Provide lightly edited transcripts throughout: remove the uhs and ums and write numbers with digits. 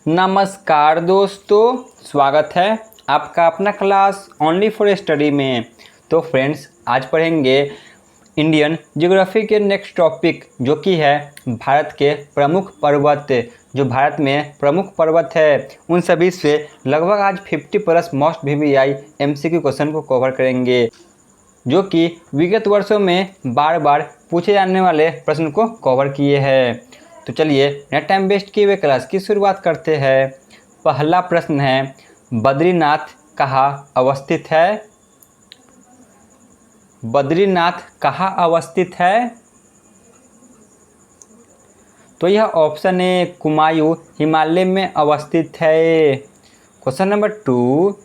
नमस्कार दोस्तों, स्वागत है आपका अपना क्लास ओनली फॉर स्टडी में। तो फ्रेंड्स, आज पढ़ेंगे इंडियन ज्योग्राफी के नेक्स्ट टॉपिक, जो कि है भारत के प्रमुख पर्वत। जो भारत में प्रमुख पर्वत है उन सभी से लगभग आज 50+ मोस्ट VVI MCQ क्वेश्चन को कवर करेंगे, जो कि विगत वर्षों में बार बार पूछे जाने वाले प्रश्न को कवर किए हैं। तो चलिए नेट टाइम वेस्ट किए हुए क्लास की शुरुआत करते हैं। पहला प्रश्न है, बद्रीनाथ कहाँ अवस्थित है? बद्रीनाथ कहाँ अवस्थित है? तो यह ऑप्शन है कुमायूं हिमालय में अवस्थित है। क्वेश्चन नंबर 2,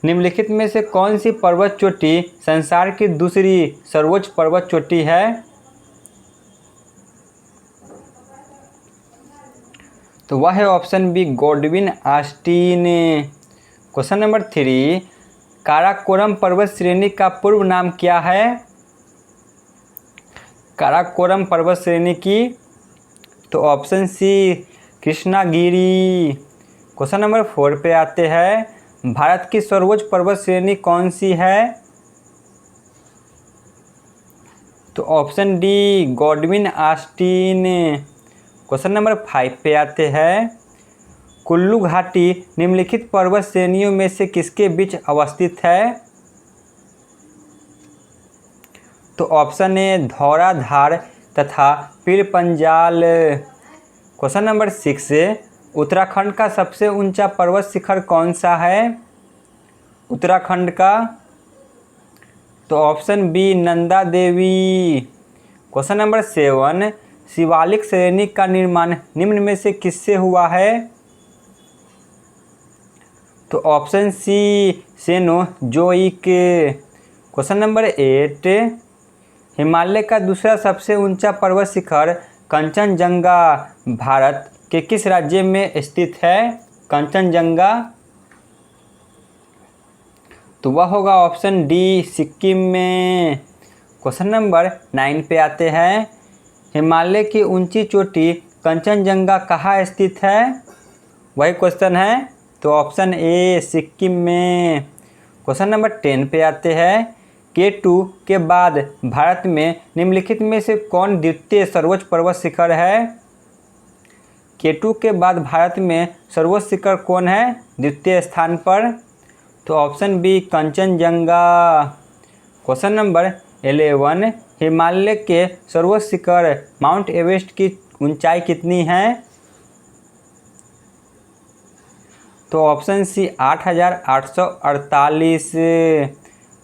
निम्नलिखित में से कौन सी पर्वत चोटी संसार की दूसरी सर्वोच्च पर्वत चोटी है? तो वह है option B, Godwin Austen. Question number 3, Karakoram पर्वत श्रेणी का पूर्व नाम क्या है? काराकोरम पर्वत श्रेणी की तो option C, Krishnagiri. Question number 4 पे आते हैं, भारत की सर्वोच्च पर्वत श्रेणी कौन सी है? तो option D, Godwin Austen. Question number 5 पे आते हैं, कुल्लू घाटी निम्नलिखित पर्वत श्रेणियों में से किसके बीच अवस्थित है? तो ऑप्शन ए, धौराधार तथा पीर पंजाल। क्वेश्चन नंबर 6, उत्तराखंड का सबसे ऊंचा पर्वत शिखर कौन सा है? उत्तराखंड का तो option B, Nanda Devi. Question number 7, Shivalik श्रेणी का निर्माण निम्न में से किससे हुआ है? तो option C, Cenozoic. Question number 8, Himalaya का दूसरा सबसे ऊंचा पर्वत शिखर कंचनजंगा भारत के किस राज्य में स्थित है? कंचनजंगा तो वह होगा ऑप्शन डी, सिक्किम में। क्वेश्चन नंबर 9 पे आते हैं, हिमालय की ऊंची चोटी कंचनजंगा कहाँ स्थित है? वही क्वेश्चन है, तो ऑप्शन ए, सिक्किम में। क्वेश्चन नंबर 10 पे आते हैं, K2 के बाद भारत में निम्नलिखित में से कौन द्वितीय सर्वोच्च पर्वत शिखर है? K2 के बाद भारत में सर्वोच्च शिखर कौन है द्वितीय स्थान पर? तो option B, Kanchenjunga. Question number 11, Himalaya के सर्वोच्च शिखर माउंट एवरेस्ट की ऊंचाई कितनी है? तो option C, 8,848।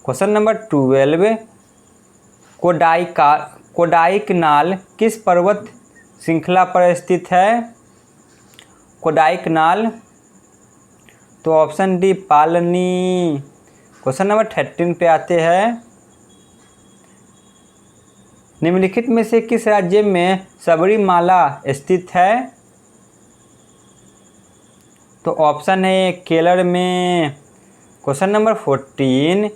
Question number 12, Kodaikanal किस पर्वत श्रृंखला पर स्थित है? कोडाइकनाल तो option D, Palani. Question number 13 पे आते हैं, निम्नलिखित में से किस राज्य में सबरीमाला स्थित है? तो ऑप्शन है केरल में। क्वेश्चन नंबर 14,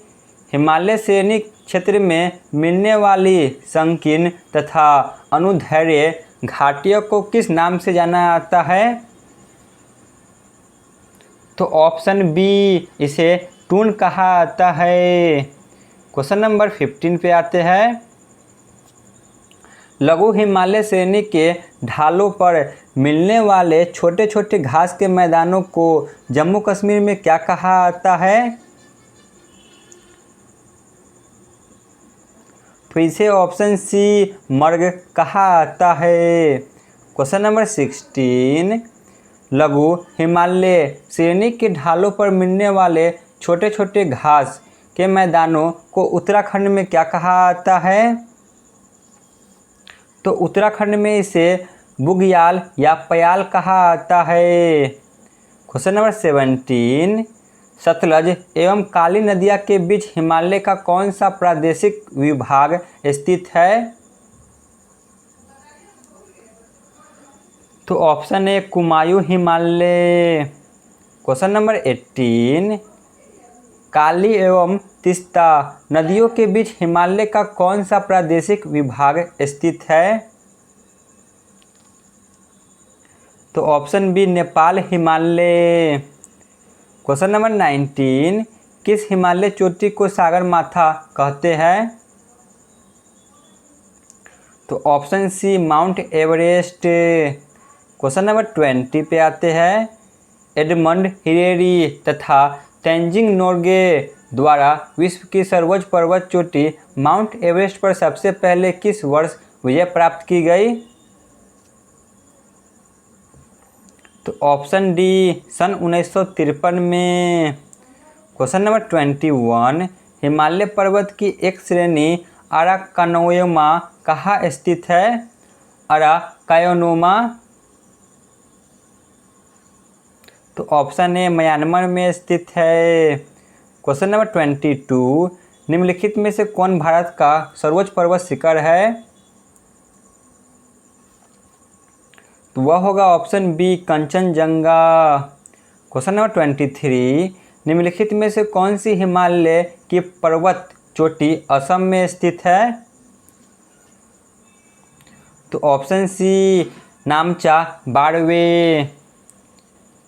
हिमालय श्रेणी क्षेत्र में मिलने वाली संकीर्ण तथा अनुदैर्ध्य घाटियों को किस नाम से जाना जाता है? तो ऑप्शन बी, इसे टून कहा जाता है। क्वेश्चन नंबर 15 पे आते हैं, लघु हिमालय श्रेणी के ढालों पर मिलने वाले छोटे छोटे घास के मैदानों को जम्मू कश्मीर में क्या कहा जाता है? तो इसे ऑप्शन सी, मर्ग कहा जाता है। क्वेश्चन नंबर 16, लघु हिमालय श्रेणी के ढालों पर मिलने वाले छोटे छोटे घास के मैदानों को उत्तराखंड में क्या कहा जाता है? तो उत्तराखंड में इसे बुग्याल या पयाल कहा जाता है। क्वेश्चन नंबर 17, सतलज एवं काली नदियाँ के बीच हिमालय का कौन सा प्रादेशिक विभाग स्थित है? तो option A, Kumaon Himalaya. Question number 18, काली एवं तीस्ता नदियों के बीच हिमालय का कौन सा प्रादेशिक विभाग स्थित है? तो तो option B Nepal Himalaya. Question number 19, किस हिमालय चोटी को सागर माथा कहते हैं? तो option C mount Everest. Question number 20 पे आते हैं। एडमंड हिलेरी तथा तेंजिंग नोर्गे द्वारा विश्व की सर्वोच्च पर्वत चोटी माउंट एवरेस्ट पर सबसे पहले किस वर्ष विजय प्राप्त की गई? तो ऑप्शन डी सन 1953 में। क्वेश्चन नंबर 21, हिमालय पर्वत की एक श्रेणी अराकानोमा कहाँ स्थित है? अराकानोमा। तो ऑप्शन ए म्यांमार में स्थित है। क्वेश्चन नंबर 22, निम्नलिखित में से कौन भारत का सर्वोच्च पर्वत शिखर है? तो वह होगा option B Kanchenjunga. Question number 23, निम्नलिखित में से कौन सी हिमालय की पर्वत चोटी असम में स्थित है? तो ऑप्शन सी नामचा बारवे।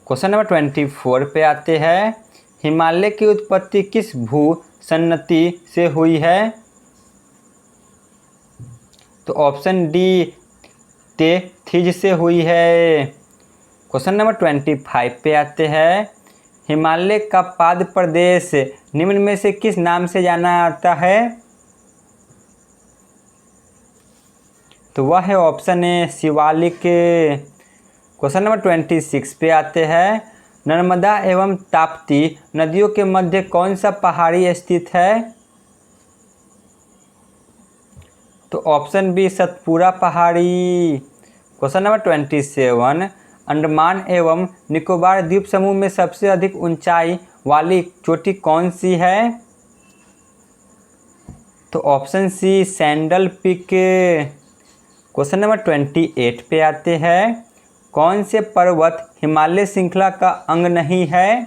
क्वेश्चन नंबर 24 पे आते हैं। हिमालय की उत्पत्ति किस भू सन्नति से हुई है? तो ऑप्शन डी तेथिज से हुई है। क्वेश्चन नंबर 25 पे आते हैं। हिमालय का पाद प्रदेश निम्न में से किस नाम से जाना जाता है? तो वह है option A Shivalik. Question number 26 पे आते हैं। नर्मदा एवं ताप्ती नदियों के मध्य कौन सा पहाड़ी स्थित है? तो ऑप्शन बी सतपुरा पहाड़ी। क्वेश्चन नंबर 27, अंडमान एवं निकोबार द्वीप समूह में सबसे अधिक ऊंचाई वाली चोटी कौन सी है? तो option C sandal peak. Question number 28 पे आते हैं। कौन से पर्वत हिमालय श्रृंखला का अंग नहीं है?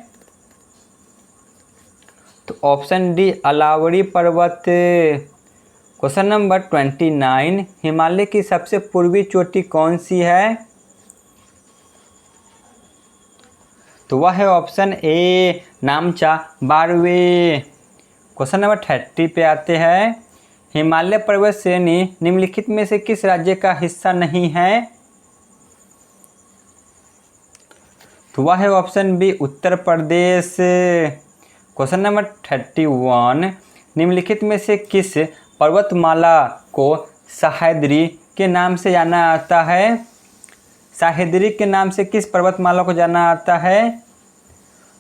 तो ऑप्शन डी अलावरी पर्वत। क्वेश्चन नंबर 29, हिमालय की सबसे पूर्वी चोटी कौन सी है? तो वह है ऑप्शन ए नामचा बारवे। क्वेश्चन नंबर 30 पे आते हैं। हिमालय पर्वत श्रेणी निम्नलिखित में से किस राज्य का हिस्सा नहीं है? तो वह है option B Uttar Pradesh. Question number 31, निम्नलिखित में से किस पर्वतमाला को सह्याद्री के नाम से जाना जाता है? सह्याद्री के नाम से किस पर्वतमाला को जाना जाता है?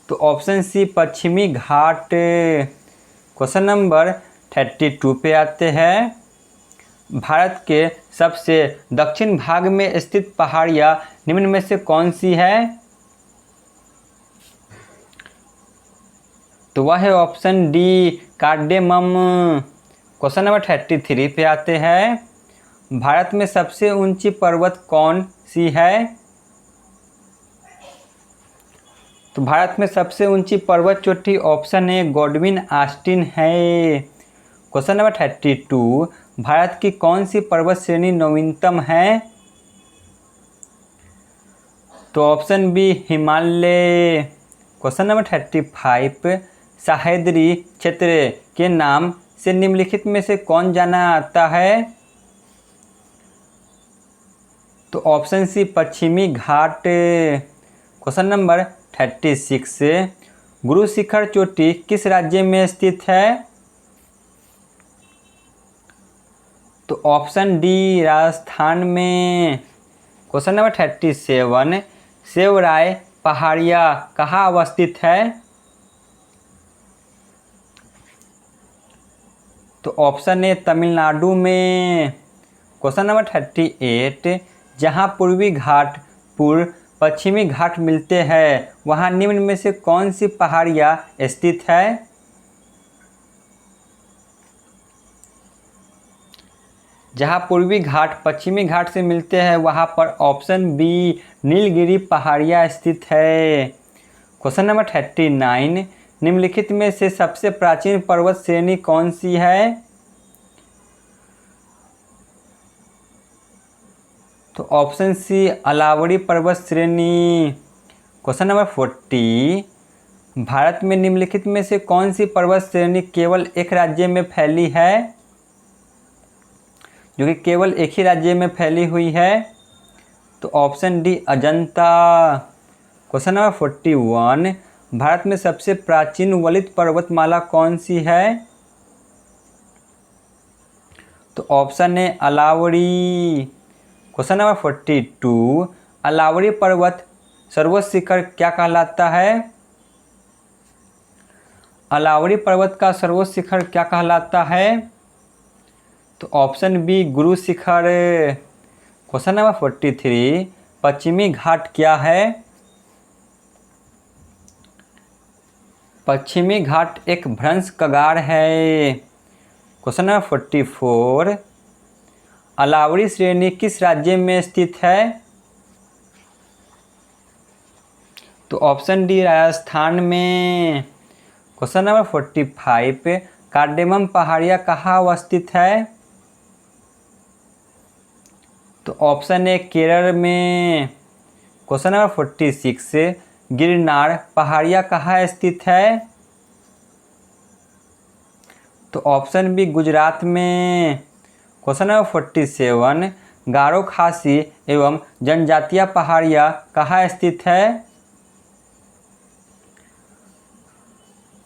तो ऑप्शन सी पश्चिमी घाट। क्वेश्चन नंबर 32 पे आते हैं। भारत के सबसे दक्षिण भाग में स्थित पहाड़ियाँ निम्न में से कौन सी है? तो वह है option D cardamom. Question number 33 पे आते हैं। भारत में सबसे ऊंची पर्वत कौन सी है? तो भारत में सबसे ऊंची पर्वत चोटी ऑप्शन ए गॉडविन ऑस्टिन है। क्वेश्चन नंबर 32, भारत की कौन सी पर्वत श्रेणी नवीनतम है? तो option B Himalaya. Question number 35, Sahyadri क्षेत्र के नाम से निम्नलिखित में से कौन जाना जाता है? तो ऑप्शन सी पश्चिमी घाट। क्वेश्चन नंबर 36, गुरु शिखर चोटी किस राज्य में स्थित है? तो ऑप्शन डी राजस्थान में। क्वेश्चन नंबर 37, सेवराय पहाड़ियाँ कहाँ अवस्थित है? तो ऑप्शन ए तमिलनाडु में। क्वेश्चन नंबर 38, जहाँ पूर्वी घाट पूर्व पश्चिमी घाट मिलते हैं वहाँ निम्न में से कौन सी पहाड़ियाँ स्थित है? जहाँ पूर्वी घाट पश्चिमी घाट से मिलते हैं वहाँ पर ऑप्शन बी नीलगिरी पहाड़ियाँ स्थित है। क्वेश्चन नंबर 39, निम्नलिखित में से सबसे प्राचीन पर्वत श्रेणी कौन सी है? तो ऑप्शन सी अलावरी पर्वत श्रेणी। क्वेश्चन नंबर 40, भारत में निम्नलिखित में से कौन सी पर्वत श्रेणी केवल एक राज्य में फैली है, जो कि केवल एक ही राज्य में फैली हुई है? तो option D Ajanta. Question number 41, Bharat में सबसे प्राचीन वलित पर्वतमाला कौन सी है? तो ऑप्शन ए अलावरी। क्वेश्चन नंबर 42, अलावरी पर्वत सर्वोच्च शिखर क्या कहलाता है? अलावरी पर्वत का सर्वोच्च शिखर क्या कहलाता है? तो option B Guru Shikhar. Question number 43, पश्चिमी घाट क्या है? पश्चिमी घाट एक भ्रंश कगार है। क्वेश्चन नंबर 44, अलावरी श्रेणी किस राज्य में स्थित है? तो ऑप्शन डी राजस्थान में। क्वेश्चन नंबर 45, कार्डेमम पहाड़ियाँ कहाँ अवस्थित है? तो ऑप्शन ए केरल में। क्वेश्चन नंबर 46, गिरनार पहाड़ियाँ कहाँ स्थित है? तो ऑप्शन बी गुजरात में। क्वेश्चन नंबर 47, गारो खासी एवं जनजातीय पहाड़ियाँ कहाँ स्थित है?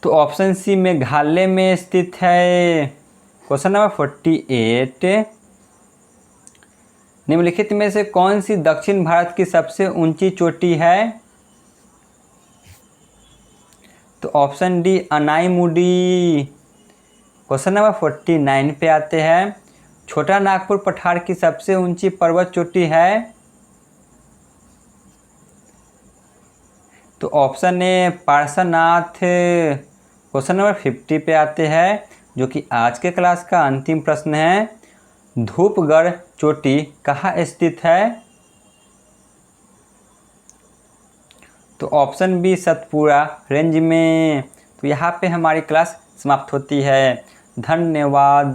तो ऑप्शन सी मेघालय में स्थित है। क्वेश्चन नंबर 48, निम्नलिखित में से कौन सी दक्षिण भारत की सबसे ऊंची चोटी है? तो option D Anaimudi. Question number 49 पे आते हैं, छोटा नागपुर पठार की सबसे ऊंची पर्वत चोटी है? तो option A Parshvanath. Question number 50 पे आते हैं, जो कि आज के क्लास का अंतिम प्रश्न है, धूपगढ़ चोटी कहाँ स्थित है? तो ऑप्शन बी सतपुड़ा रेंज में। तो यहाँ पे हमारी क्लास समाप्त होती है। धन्यवाद।